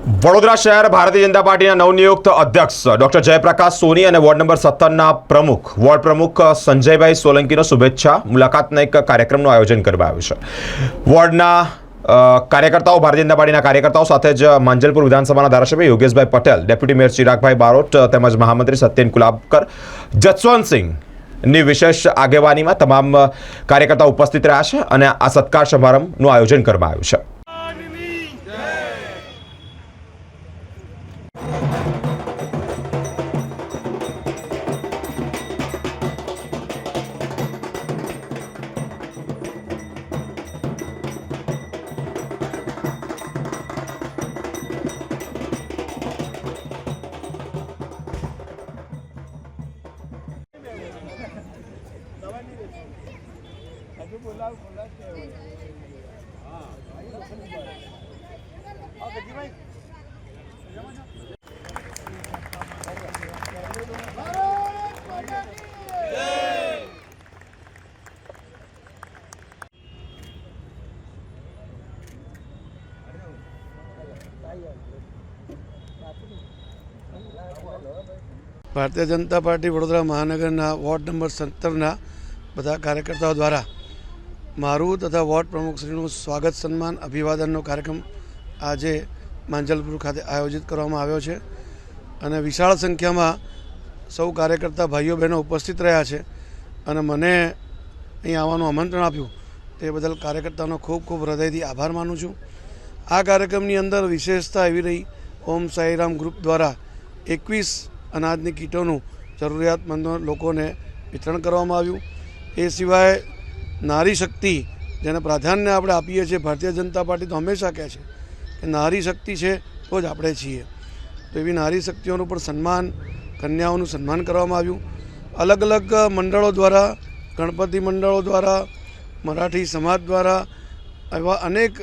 વડોદરા શહેર ભારતીય જનતા પાર્ટીના નવનિયુક્ત અધ્યક્ષ ડોક્ટર જયપ્રકાશ સોની અને વોર્ડ નંબર 17ના વોર્ડ પ્રમુખ સંજયભાઈ સોલંકીનો શુભેચ્છા મુલાકાતના એક કાર્યક્રમનું આયોજન કરવામાં આવ્યું છે। વોર્ડના કાર્યકર્તાઓ ભારતીય જનતા પાર્ટીના કાર્યકર્તાઓ સાથે જ માંજલપુર વિધાનસભાના ધારાસભ્ય યોગેશભાઈ પટેલ, ડેપ્યુટી મેયર ચિરાગભાઈ બારોટ તેમજ મહામંત્રી સત્યેન કુલાબકર, જસવંતસિંહ ની વિશેષ આગેવાનીમાં તમામ કાર્યકર્તાઓ ઉપસ્થિત રહ્યા છે અને આ સત્કાર સમારંભનું આયોજન કરવામાં આવ્યું છે। Bharatiya Janata party Vadodara મહાનગરના ward number 17ના બધા કાર્યકર્તાઓ દ્વારા મારું તથા વોર્ડ પ્રમુખશ્રીનું સ્વાગત સન્માન અભિવાદનનો કાર્યક્રમ આજે માંજલપુર ખાતે આયોજિત કરવામાં આવ્યો છે અને વિશાળ સંખ્યામાં સૌ કાર્યકર્તા ભાઈઓ બહેનો ઉપસ્થિત રહ્યા છે અને મને અહીં આવવાનું આમંત્રણ આપ્યું તે બદલ કાર્યકર્તાઓનો ખૂબ ખૂબ હૃદયથી આભાર માનું છું। આ કાર્યક્રમની અંદર વિશેષતા એવી રહી, ઓમ સાઈરામ ગ્રુપ દ્વારા 21 અનાજની કીટોનું જરૂરિયાતમંદ લોકોને વિતરણ કરવામાં આવ્યું। એ સિવાય નારી શક્તિ, જેને પ્રાધાન્ય આપણે આપીએ છીએ, ભારતીય જનતા પાર્ટી તો હંમેશા કહે છે કે નારી શક્તિ છે તો જ આપણે છીએ, તો એવી નારી શક્તિઓનું પણ સન્માન, કન્યાઓનું સન્માન કરવામાં આવ્યું। અલગ અલગ મંડળો દ્વારા, ગણપતિ મંડળો દ્વારા, મરાઠી સમાજ દ્વારા, એવા અનેક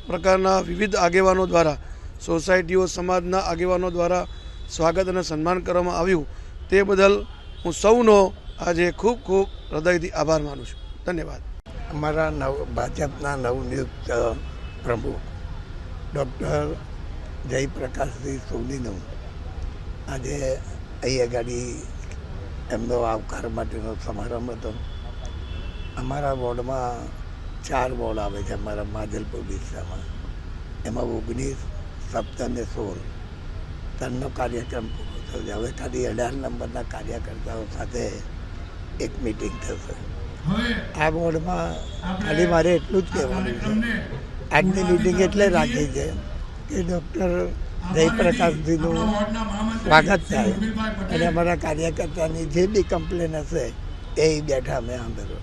પ્રકારના વિવિધ આગેવાનો દ્વારા, સોસાયટીઓ સમાજના આગેવાનો દ્વારા સ્વાગત અને સન્માન કરવામાં આવ્યું। તે બદલ હું સૌનો આજે ખૂબ ખૂબ હૃદયથી આભાર માનું છું। ધન્યવાદ। અમારા ભાજપના નવનિયુક્ત પ્રમુખ ડૉક્ટર જયપ્રકાશજી સોનીનું આજે અહીંયા ગાડી એમનો આવકાર માટેનો સમારંભ હતો। અમારા વોર્ડમાં 4 વોર્ડ આવે છે અમારા માંજલપુર વિસ્તારમાં, એમાં 19, 17 અને 16 ત્રણનો કાર્યક્રમ પૂરો થયો છે। હવે ખાલી 18 નંબરના કાર્યકર્તાઓ સાથે એક મિટિંગ થશે। આ વોર્ડમાં ખાલી મારે એટલું જ કહેવાનું છે, આજની મિટિંગ એટલે રાખી છે કે ડૉક્ટર જયપ્રકાશજીનું સ્વાગત થાય અને અમારા કાર્યકર્તાની જે બી કમ્પ્લેન હશે એ બેઠા અમે સાંભળો।